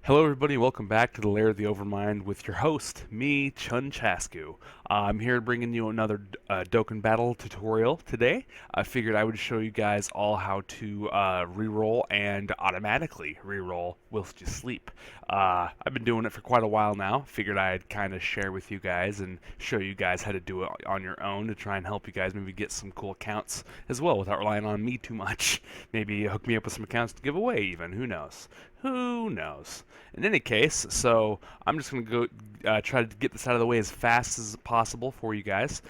Hello everybody, welcome back to the Lair of the Overmind with your host, me, CHUNCHASKU. I'm here bringing you another Dokkan Battle tutorial today. I figured I would show you guys all how to reroll and automatically reroll whilst you sleep. I've been doing it for quite a while now. Figured I'd kind of share with you guys and show you guys how to do it on your own to try and help you guys maybe get some cool accounts as well without relying on me too much. Maybe hook me up with some accounts to give away even, who knows? Who knows? In any case, so I'm just going to go try to get this out of the way as fast as possible for you guys.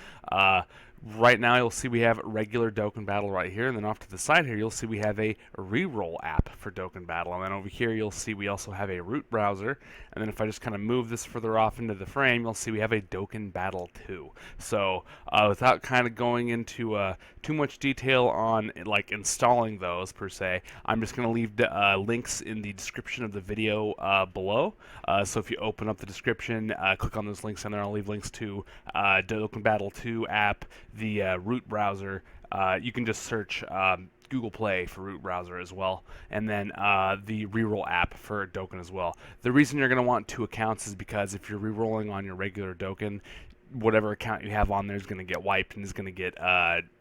Right now you'll see we have regular Dokkan Battle right here, and then off to the side here you'll see we have a reroll app for Dokkan Battle, and then over here you'll see we also have a root browser, and then if I just kind of move this further off into the frame, you'll see we have a Dokkan Battle 2. So without kind of going into too much detail on like installing those per se, I'm just going to leave links in the description of the video below. So if you open up the description, click on those links in there. I'll leave links to Dokkan Battle 2 app, the root browser. You can just search Google Play for root browser as well, and then the reroll app for Dokkan as well. The reason you're going to want two accounts is because if you're rerolling on your regular Dokkan, whatever account you have on there is going to get wiped and is going to get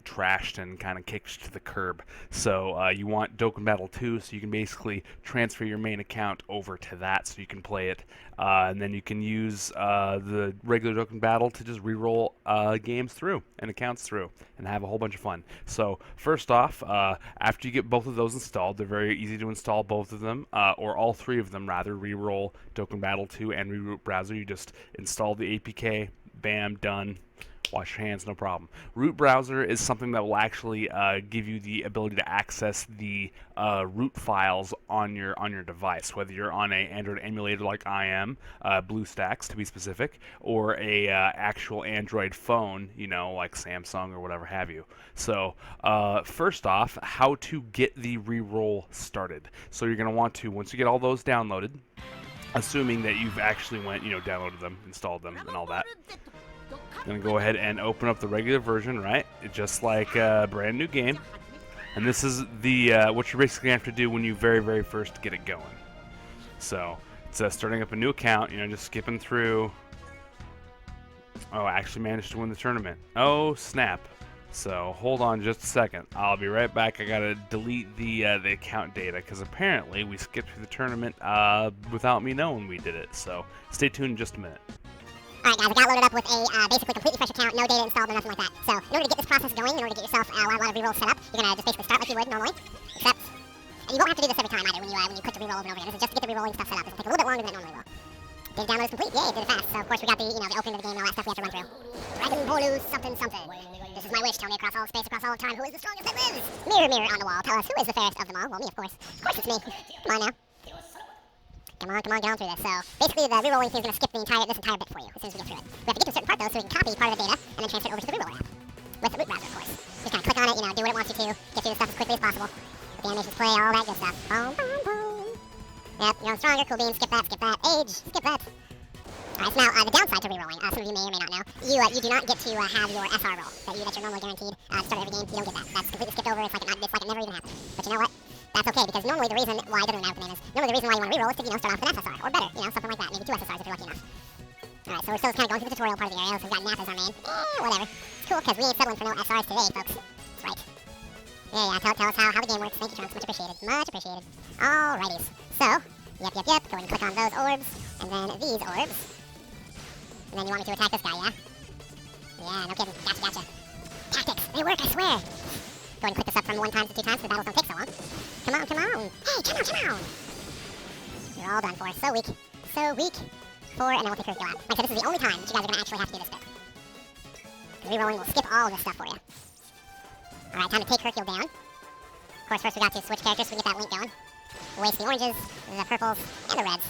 trashed and kind of kicked to the curb. So you want Dokkan Battle 2, so you can basically transfer your main account over to that so you can play it. And then you can use the regular Dokkan Battle to just reroll games through and accounts through and have a whole bunch of fun. So first off, after you get both of those installed, they're very easy to install, both of them, or all three of them rather, reroll, Dokkan Battle 2, and reroot browser. You just install the APK, bam, done. Wash your hands, no problem. Root browser is something that will actually give you the ability to access the root files on your device, whether you're on a Android emulator like I am, BlueStacks to be specific, or a actual Android phone, you know, like Samsung or whatever have you. So first off, how to get the reroll started. So you're going to want to, once you get all those downloaded, assuming that you've actually downloaded them, installed them, and all that, I'm going to go ahead and open up the regular version, right? Just like a brand new game. And this is the what you're basically going to have to do when you very first get it going. So it's starting up a new account, just skipping through. Oh, I actually managed to win the tournament. Oh, snap. So hold on just a second. I'll be right back. I got to delete the account data because apparently we skipped through the tournament without me knowing we did it. So stay tuned in just a minute. Alright guys, I got loaded up with a basically completely fresh account, no data installed, no nothing like that. So, in order to get this process going, in order to get yourself a lot of rerolls set up, you're going to just basically start like you would normally, except, and you won't have to do this every time either when you click the reroll over and over again. This is just to get the rerolling stuff set up. This will take a little bit longer than it normally will. Did download is complete? Yay, did it fast. So, of course, we got the opening of the game and all that stuff we have to run through. Dragon Bolu something something. This is my wish, tell me across all space, across all time, who is the strongest that lives? Mirror, mirror on the wall, tell us who is the fairest of them all. Well, me, of course. Of course it's me. Come on now. Come on, get on through this. So, basically, the rerolling thing is going to skip this entire bit for you as soon as we get through it. We have to get to a certain part, though, so we can copy part of the data and then transfer it over to the reroller app. With the root browser, of course. Just kind of click on it, do what it wants you to, get through the stuff as quickly as possible. Let the animations play, all that good stuff. Boom, boom, boom. Yep, you're on stronger, cool beans, skip that, age, skip that. Alright, so now, the downside to rerolling, some of you may or may not know, you do not get to have your SR roll that you're normally guaranteed to start every game. You don't get that. That's completely skipped over. It's like it never even happened. But you know what? That's okay, because normally the reason why, it doesn't matter what the name is, normally the reason why you want to reroll is to, start off with an SSR, or better, something like that, maybe 2 SSRs if you're lucky enough. Alright, so we're still kind of going through the tutorial part of the area, so we've got NAP as our main. Whatever. It's cool, because we ain't settling for no SRs today, folks. That's right. Yeah, tell us how the game works. Thank you, Trunks, much appreciated. Much appreciated. Alrighties. So, yep, go ahead and click on those orbs, and then these orbs. And then you want me to attack this guy, yeah? Yeah, no kidding. Gotcha. Tactics, they work, I swear. Go ahead and click this up from 1 time to 2 times so the battles don't take so long. Come on. Hey, come on. You're all done for. So weak. 4, and then we'll take Hercule out. Like I said, this is the only time that you guys are going to actually have to do this bit. The rerolling will skip all of this stuff for you. Alright, time to take Hercule down. Of course, first we got to switch characters so we can get that link going. We'll waste the oranges, the purples, and the reds.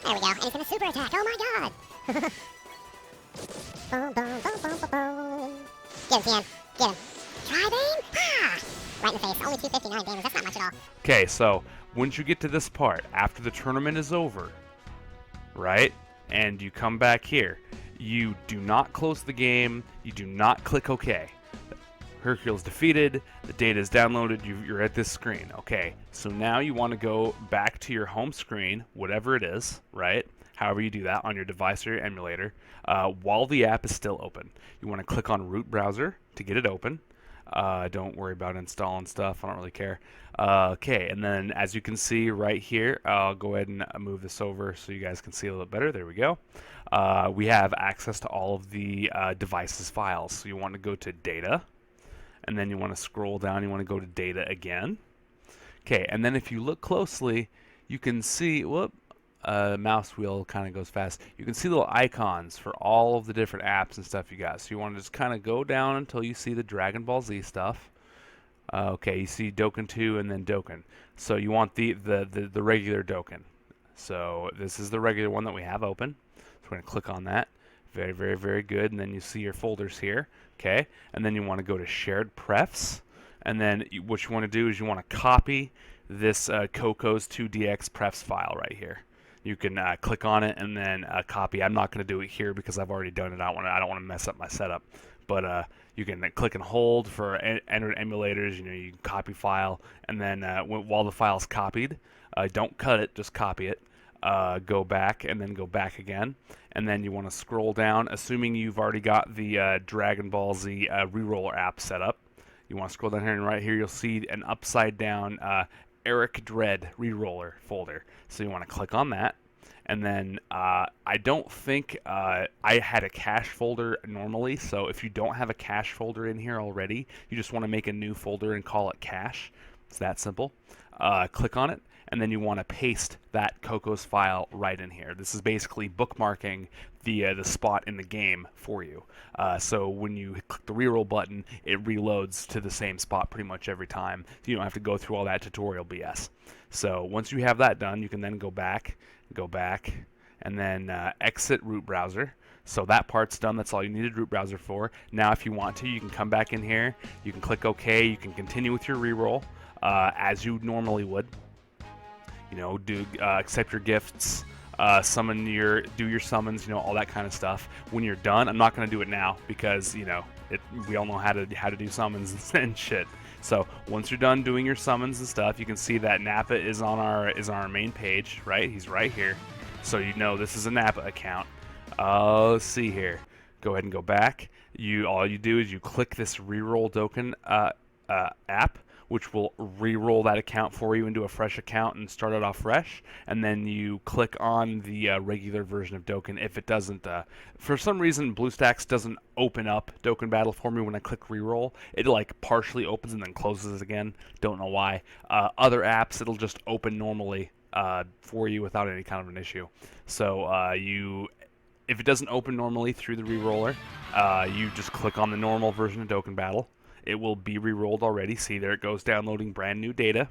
There we go. And he's going to super attack. Oh my god! Boom, boom, boom, boom, boom, boom. Get him, Tian. Get him. Tri-beam? Ah! Right in the face. Only 259 damage. That's not much at all. Okay, so once you get to this part, after the tournament is over, right, and you come back here, you do not close the game, you do not click OK. Hercule's defeated, the data is downloaded, you're at this screen. Okay, so now you want to go back to your home screen, whatever it is, right? However you do that on your device or your emulator, while the app is still open. You want to click on root browser to get it open. Don't worry about installing stuff, I don't really care. Okay, and then as you can see right here, I'll go ahead and move this over so you guys can see a little better. There we go. We have access to all of the device's files. So you want to go to data, and then you want to scroll down, you want to go to data again. Okay, and then if you look closely, you can see, mouse wheel kind of goes fast. You can see little icons for all of the different apps and stuff you got. So you want to just kind of go down until you see the Dragon Ball Z stuff. Okay, you see Dokkan 2 and then Dokkan. So you want the regular Dokkan. So this is the regular one that we have open. So we're going to click on that. Very, very, very good. And then you see your folders here. Okay, and then you want to go to shared prefs. And then what you want to do is you want to copy this Coco's 2DX prefs file right here. You can click on it and then copy. I'm not going to do it here because I've already done it. I don't want to mess up my setup. But you can click and hold for entered emulators. You know, you can copy file, and then while the file's copied, don't cut it, just copy it. Go back and then go back again, and then you want to scroll down. Assuming you've already got the Dragon Ball Z Reroller app set up, you want to scroll down here, and right here you'll see an upside down Eric Dread Reroller folder. So you want to click on that, and then I don't think I had a cache folder normally. So if you don't have a cache folder in here already, you just want to make a new folder and call it cache. It's that simple. Click on it, and then you want to paste that Coco's file right in here. This is basically bookmarking the spot in the game for you. So when you click the reroll button, it reloads to the same spot pretty much every time. So you don't have to go through all that tutorial BS. So once you have that done, you can then go back, and then exit root browser. So that part's done. That's all you needed root browser for. Now if you want to, you can come back in here. You can click OK. You can continue with your reroll as you normally would. You know, accept your gifts, do your summons, you know, all that kind of stuff. When you're done, I'm not going to do it now because, you know, we all know how to do summons and shit. So once you're done doing your summons and stuff, you can see that Nappa is on our main page, right? He's right here. So you know this is a Nappa account. Let's see here. Go ahead and go back. All you do is you click this Reroll Dokkan app, which will re-roll that account for you into a fresh account and start it off fresh. And then you click on the regular version of Dokkan. If it doesn't, for some reason, BlueStacks doesn't open up Dokkan Battle for me when I click re-roll. It like partially opens and then closes again. Don't know why. Other apps, it'll just open normally for you without any kind of an issue. So if it doesn't open normally through the re-roller, you just click on the normal version of Dokkan Battle. It will be re-rolled already. See, there it goes, downloading brand new data.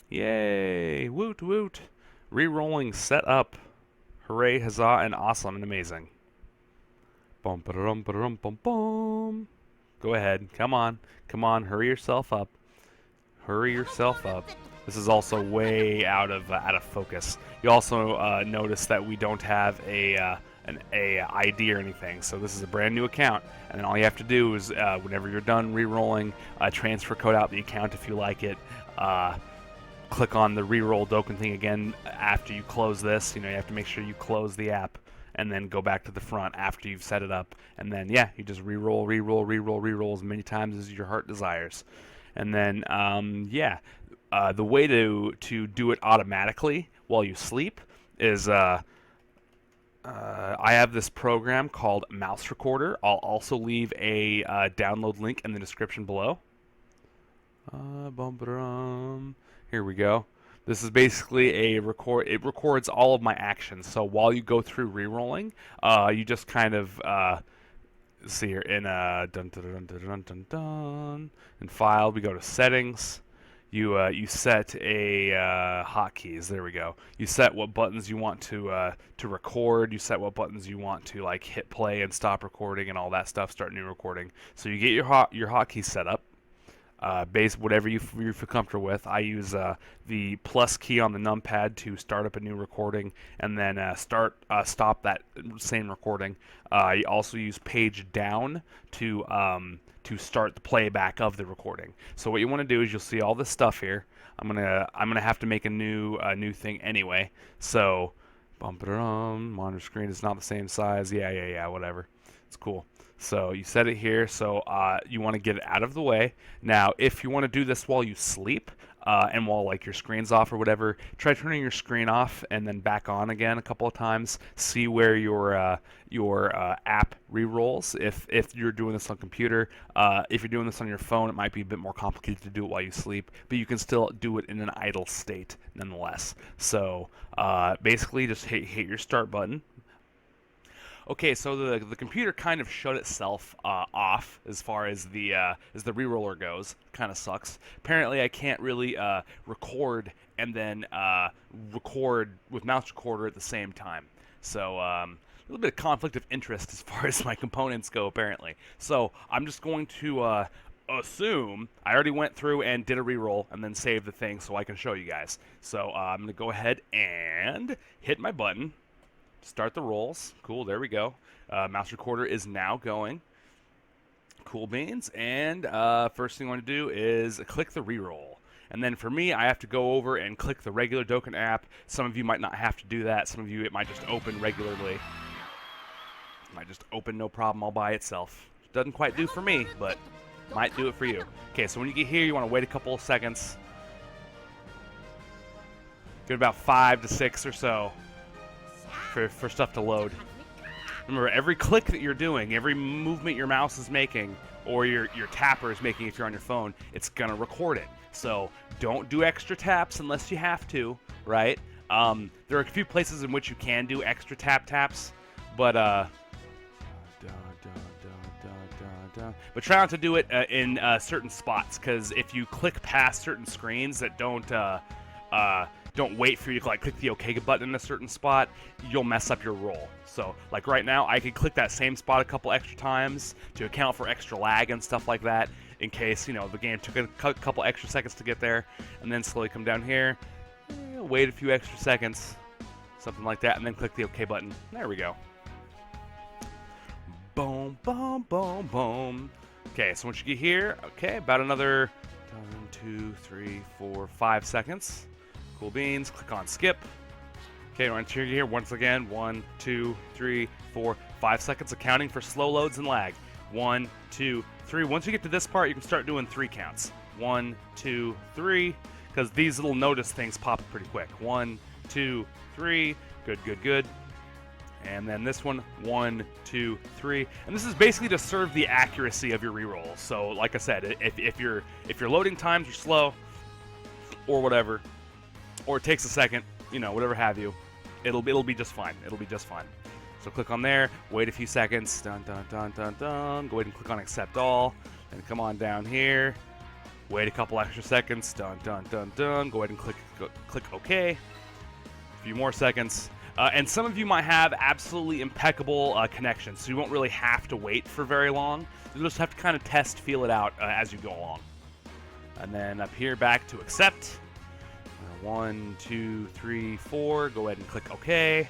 Yay! Woot woot! Re-rolling set up. Hooray, huzzah, and awesome and amazing. Bum ba dum ba dum bum bum. Go ahead. Come on. Come on. Hurry yourself up. Hurry yourself up. This is also way out of focus. You also notice that we don't have an ID or anything, so this is a brand new account, and then all you have to do is whenever you're done re-rolling, transfer code out the account if you like it. Click on the reroll Dokkan thing again after you close this. You know, you have to make sure you close the app and then go back to the front after you've set it up, and then yeah, you just re-roll as many times as your heart desires. And then the way to do it automatically while you sleep is I have this program called Mouse Recorder. I'll also leave a download link in the description below. Here we go. This is basically a record. It records all of my actions. So while you go through re-rolling, you just kind of see here in in file. We go to settings. You set a hotkeys. There we go. You set what buttons you want to record. You set what buttons you want to like hit play and stop recording and all that stuff. Start new recording. So you get your hotkeys set up. base whatever you feel comfortable with. I use the plus key on the numpad to start up a new recording, and then stop that same recording. I also use page down to start the playback of the recording. So what you want to do is you'll see all this stuff here. I'm gonna have to make a new thing anyway. So bump it on monitor screen is not the same size. Yeah, whatever. It's cool. So you set it here, so you want to get it out of the way. Now, if you want to do this while you sleep, and while like your screen's off or whatever, try turning your screen off and then back on again a couple of times. See where your app re-rolls. If you're doing this on computer, if you're doing this on your phone, it might be a bit more complicated to do it while you sleep, but you can still do it in an idle state nonetheless. So basically, just hit your start button. Okay, so the computer kind of shut itself off as far as the reroller goes. Kind of sucks. Apparently, I can't really record and then record with mouse recorder at the same time. So a little bit of conflict of interest as far as my components go, apparently. So I'm just going to assume I already went through and did a reroll and then saved the thing so I can show you guys. So I'm going to go ahead and hit my button. Start the rolls. Cool, there we go. Mouse recorder is now going. Cool beans. And first thing I want to do is click the reroll. And then for me, I have to go over and click the regular Dokkan app. Some of you might not have to do that. Some of you, it might just open regularly. It might just open no problem all by itself. Doesn't quite do for me, but might do it for you. Okay, so when you get here, you want to wait a couple of seconds. Give it about 5 to 6 or so. For stuff to load. Remember, every click that you're doing, every movement your mouse is making, or your tapper is making if you're on your phone, it's going to record it. So don't do extra taps unless you have to, right? There are a few places in which you can do extra taps, but try not to do it in certain spots, because if you click past certain screens that don't wait for you to like click the OK button in a certain spot, you'll mess up your roll. So like right now, I could click that same spot a couple extra times to account for extra lag and stuff like that, in case, you know, the game took a couple extra seconds to get there, and then slowly come down here, wait a few extra seconds, something like that, and then click the OK button. There we go. Boom, boom, boom, boom. Okay, so once you get here, okay, about another 1, 2, 3, 4, 5 seconds. Cool beans. Click on skip. Okay, once you're here, once again, 1, 2, 3, 4, 5 seconds, accounting for slow loads and lag. 1, 2, 3. Once you get to this part, you can start doing 3 counts. 1, 2, 3, because these little notice things pop pretty quick. 1, 2, 3. Good, good, good. And then this one, 1, 2, 3. And this is basically to serve the accuracy of your rerolls. So, like I said, if your loading times are slow or whatever, or it takes a second, you know, whatever have you, it'll be just fine. It'll be just fine. So click on there, wait a few seconds, dun dun dun dun dun. Go ahead and click on accept all, and come on down here, wait a couple extra seconds, dun dun dun dun. Go ahead and click OK. A few more seconds, and some of you might have absolutely impeccable connection, so you won't really have to wait for very long. You'll just have to kind of test, feel it out as you go along. And then up here, back to accept. 1, 2, 3, 4. Go ahead and click OK.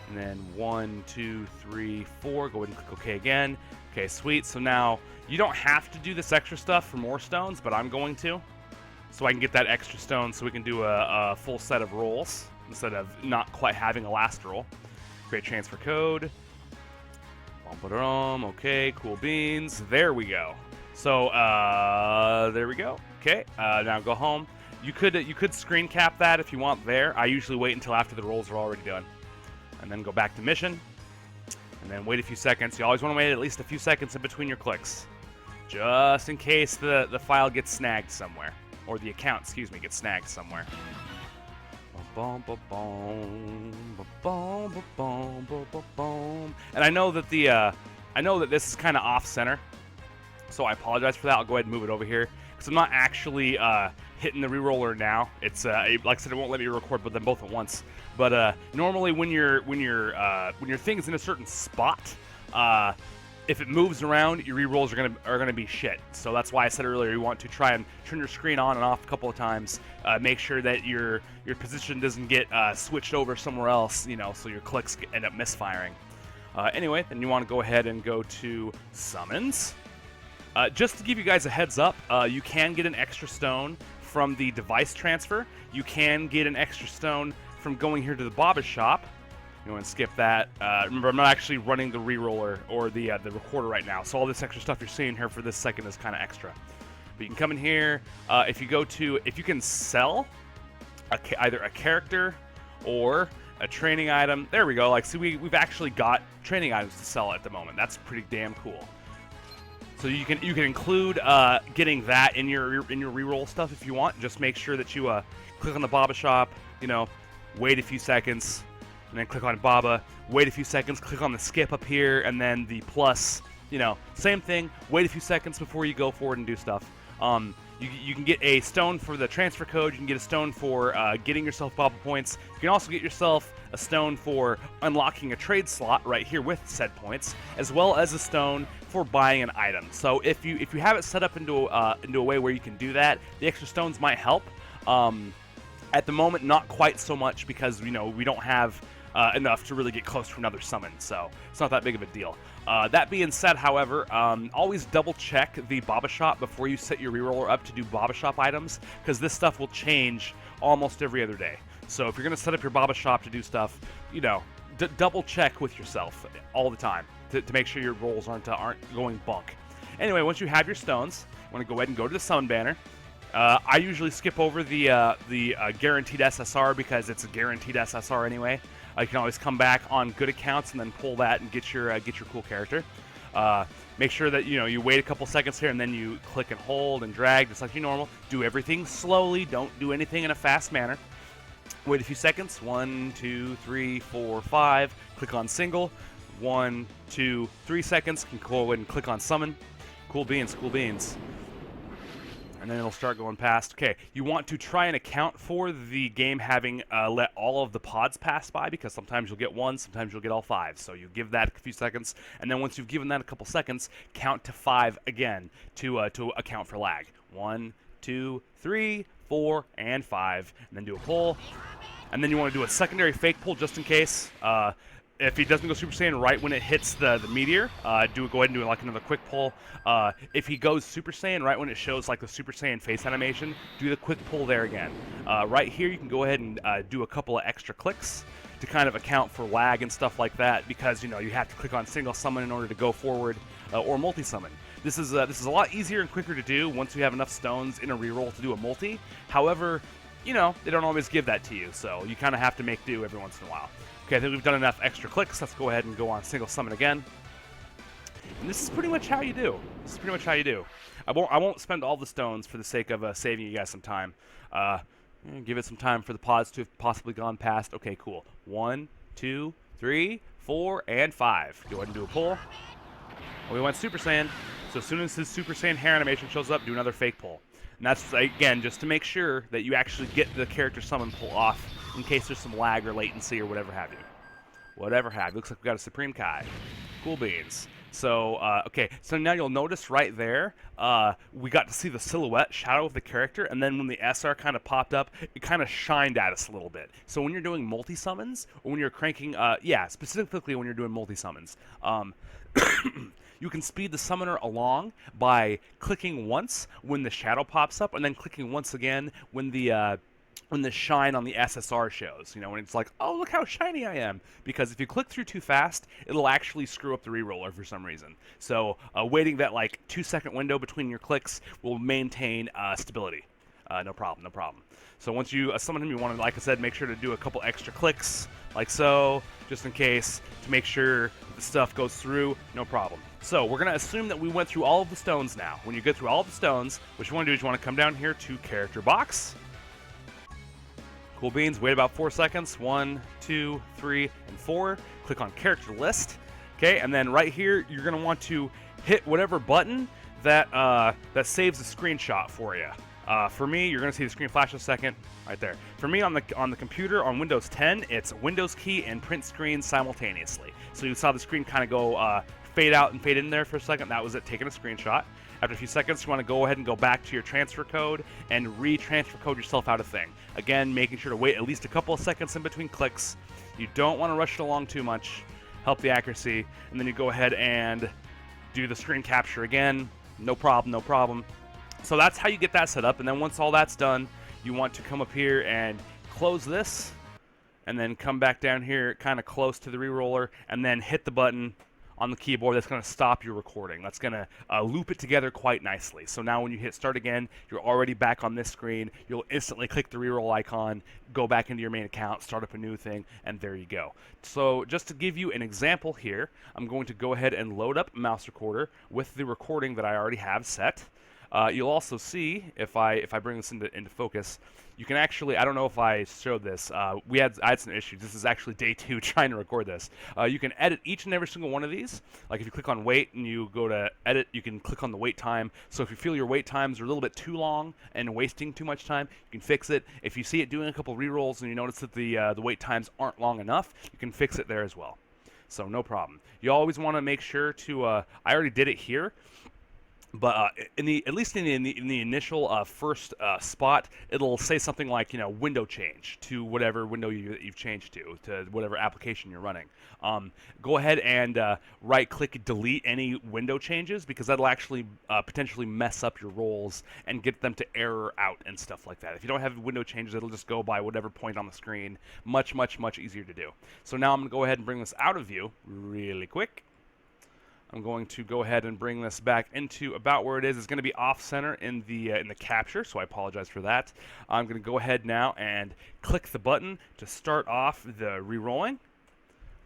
And then 1, 2, 3, 4. Go ahead and click OK again. Okay, sweet. So now you don't have to do this extra stuff for more stones, but I'm going to, so I can get that extra stone, so we can do a full set of rolls instead of not quite having a last roll. Create transfer code. Okay, cool beans. There we go. So there we go. Okay, now go home. You could screen cap that if you want there. I usually wait until after the rolls are already done. And then go back to mission. And then wait a few seconds. You always want to wait at least a few seconds in between your clicks, just in case the file gets snagged somewhere. Or the account, excuse me, gets snagged somewhere. And I know that this is kind of off center, so I apologize for that. I'll go ahead and move it over here, because I'm not actually hitting the reroller now. It's like I said, it won't let me record them both at once. But normally when your thing is in a certain spot, if it moves around, your rerolls are gonna be shit. So that's why I said earlier you want to try and turn your screen on and off a couple of times. Make sure that your position doesn't get switched over somewhere else, you know, so your clicks end up misfiring. Anyway, then you want to go ahead and go to summons. Just to give you guys a heads up, you can get an extra stone from the device transfer. You can get an extra stone from going here to the Baba shop. You want to skip that. Remember, I'm not actually running the reroller or the recorder right now, so all this extra stuff you're seeing here for this second is kind of extra. But you can come in here. If you can sell either a character or a training item. There we go. Like, see, we've actually got training items to sell at the moment. That's pretty damn cool. So you can include getting that in your reroll stuff if you want. Just make sure that you click on the Baba shop. You know, wait a few seconds. And then click on Baba, wait a few seconds, click on the skip up here, and then the plus, you know, same thing, wait a few seconds before you go forward and do stuff. You can get a stone for the transfer code, you can get a stone for getting yourself Baba points, you can also get yourself a stone for unlocking a trade slot right here with said points, as well as a stone for buying an item. So if you have it set up into a way where you can do that, the extra stones might help. At the moment, not quite so much because, you know, we don't have enough to really get close to another summon, so it's not that big of a deal. That being said, however, always double check the Baba shop before you set your reroller up to do Baba shop items, because this stuff will change almost every other day. So if you're going to set up your Baba shop to do stuff, you know, double check with yourself all the time to make sure your rolls aren't going bunk. Anyway, once you have your stones, you want to go ahead and go to the summon banner. I usually skip over the guaranteed SSR because it's a guaranteed SSR anyway. You can always come back on good accounts and then pull that and get your cool character. Make sure that you wait a couple seconds here and then you click and hold and drag just like you normal. Do everything slowly. Don't do anything in a fast manner. Wait a few seconds. 1, 2, 3, 4, 5. Click on single. 1, 2, 3 seconds. Can go ahead and click on summon. Cool beans. Cool beans. And then it'll start going past. Okay, you want to try and account for the game having let all of the pods pass by, because sometimes you'll get one, sometimes you'll get all 5. So you give that a few seconds, and then once you've given that a couple seconds, count to 5 again to account for lag. 1, 2, 3, 4, and 5, and then do a pull. And then you want to do a secondary fake pull just in case. If he doesn't go Super Saiyan right when it hits the meteor, go ahead and do like another quick pull. If he goes Super Saiyan right when it shows like the Super Saiyan face animation, do the quick pull there again. Right here you can go ahead and do a couple of extra clicks to kind of account for lag and stuff like that, because you have to click on single summon in order to go forward or multi summon. This is a lot easier and quicker to do once you have enough stones in a reroll to do a multi. However, they don't always give that to you, so you kind of have to make do every once in a while. Okay, I think we've done enough extra clicks. Let's go ahead and go on single summon again. And this is pretty much how you do. I won't spend all the stones for the sake of saving you guys some time. Give it some time for the pods to have possibly gone past. Okay, cool. 1, 2, 3, 4, and 5. Go ahead and do a pull. We went Super Saiyan. So as soon as his Super Saiyan hair animation shows up, do another fake pull. And that's, again, just to make sure that you actually get the character summon pull off in case there's some lag or latency or whatever have you. Looks like we got a Supreme Kai. Cool beans. So, okay, so now you'll notice right there, we got to see the silhouette shadow of the character, and then when the SR kind of popped up, it kind of shined at us a little bit. So when you're doing multi-summons, or when you're cranking, specifically when you're doing multi-summons, you can speed the summoner along by clicking once when the shadow pops up, and then clicking once again when the shine on the SSR shows, when it's like, oh, look how shiny I am. Because if you click through too fast, it'll actually screw up the reroller for some reason. So waiting that 2-second window between your clicks will maintain stability. No problem. So once you summon him, you want to, like I said, make sure to do a couple extra clicks, like so, just in case, to make sure the stuff goes through, no problem. So we're going to assume that we went through all of the stones now. When you get through all of the stones, what you want to do is you want to come down here to character box. Cool beans, wait about 4 seconds. 1, 2, 3, and 4. Click on character list. Okay, and then right here, you're going to want to hit whatever button that saves a screenshot for you. For me, you're going to see the screen flash in a second, right there. For me, on the computer, on Windows 10, it's Windows key and print screen simultaneously. So you saw the screen kind of go fade out and fade in there for a second. That was it, taking a screenshot. After a few seconds, you want to go ahead and go back to your transfer code and re-transfer code yourself out of thing. Again, making sure to wait at least a couple of seconds in between clicks. You don't want to rush it along too much. Help the accuracy. And then you go ahead and do the screen capture again. No problem, no problem. So that's how you get that set up. And then once all that's done, you want to come up here and close this. And then come back down here kind of close to the reroller. And then hit the button on the keyboard that's going to stop your recording. That's going to loop it together quite nicely. So now when you hit start again, you're already back on this screen. You'll instantly click the reroll icon, go back into your main account, start up a new thing, and there you go. So just to give you an example here, I'm going to go ahead and load up Mouse Recorder with the recording that I already have set. You'll also see, if I bring this into focus, you can actually, I don't know if I showed this, I had some issues. This is actually day 2 trying to record this. You can edit each and every single one of these. Like if you click on wait and you go to edit, you can click on the wait time. So if you feel your wait times are a little bit too long and wasting too much time, you can fix it. If you see it doing a couple rerolls and you notice that the wait times aren't long enough, you can fix it there as well. So no problem. You always want to make sure to, I already did it here. But at least in the initial first spot, it'll say something like, you know, window change to whatever window you've changed to whatever application you're running. Go ahead and right-click delete any window changes, because that'll actually potentially mess up your rolls and get them to error out and stuff like that. If you don't have window changes, it'll just go by whatever point on the screen. Much, much, much easier to do. So now I'm going to go ahead and bring this out of view really quick. I'm going to go ahead and bring this back into about where it is. It's going to be off-center in the capture, so I apologize for that. I'm going to go ahead now and click the button to start off the re-rolling.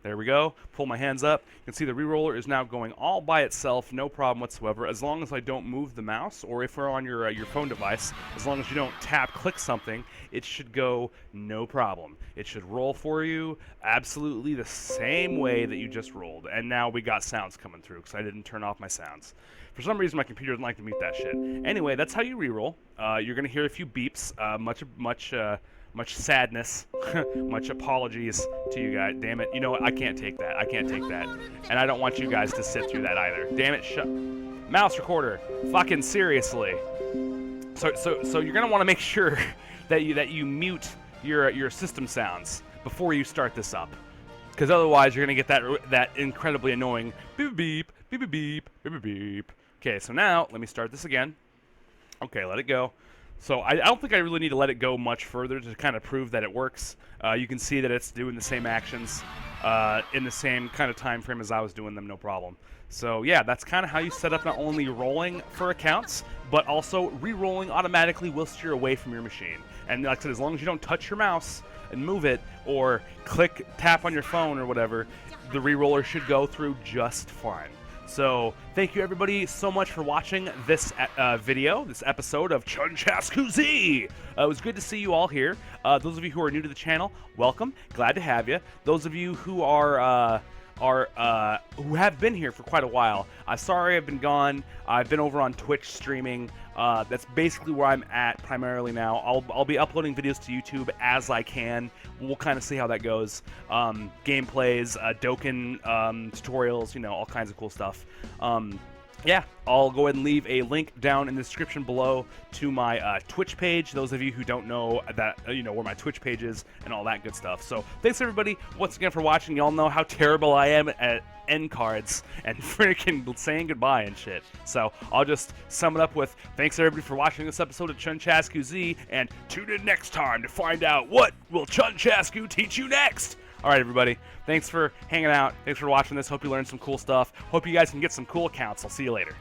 There we go. Pull my hands up. You can see the reroller is now going all by itself, no problem whatsoever, as long as I don't move the mouse, or if we're on your phone device, as long as you don't click something, it should go no problem. It should roll for you absolutely the same way that you just rolled. And now we got sounds coming through because I didn't turn off my sounds. For some reason, my computer doesn't like to mute that shit. Anyway, that's how you reroll. You're going to hear a few beeps, much sadness, much apologies to you guys. Damn it, you know what? I can't take that. I can't take that. And I don't want you guys to sit through that either. Damn it, Mouse Recorder, fucking seriously. So you're gonna want to make sure that you mute your system sounds before you start this up, because otherwise you're gonna get that incredibly annoying beep beep beep beep beep beep beep. Okay, so now let me start this again. Okay, let it go. So I don't think I really need to let it go much further to kind of prove that it works. You can see that it's doing the same actions in the same kind of time frame as I was doing them, no problem. So yeah, that's kind of how you set up not only rolling for accounts, but also re-rolling automatically whilst you're away from your machine. And like I said, as long as you don't touch your mouse and move it, or tap on your phone or whatever, the re-roller should go through just fine. So thank you everybody so much for watching this video, this episode of CHUNCHASKU Z. It was good to see you all here. Those of you who are new to the channel, welcome. Glad to have you. Those of you who who have been here for quite a while, sorry I've been gone. I've been over on Twitch streaming. That's basically where I'm at primarily now. I'll be uploading videos to YouTube as I can. We'll kind of see how that goes. Gameplays, Dokkan tutorials, you know, all kinds of cool stuff. Yeah, I'll go ahead and leave a link down in the description below to my Twitch page. Those of you who don't know that, you know, where my Twitch page is and all that good stuff. So thanks everybody once again for watching. Y'all know how terrible I am at end cards and freaking saying goodbye and shit. So I'll just sum it up with thanks everybody for watching this episode of CHUNCHASKU Z, and tune in next time to find out what will CHUNCHASKU teach you next. All right, everybody. Thanks for hanging out. Thanks for watching this. Hope you learned some cool stuff. Hope you guys can get some cool accounts. I'll see you later.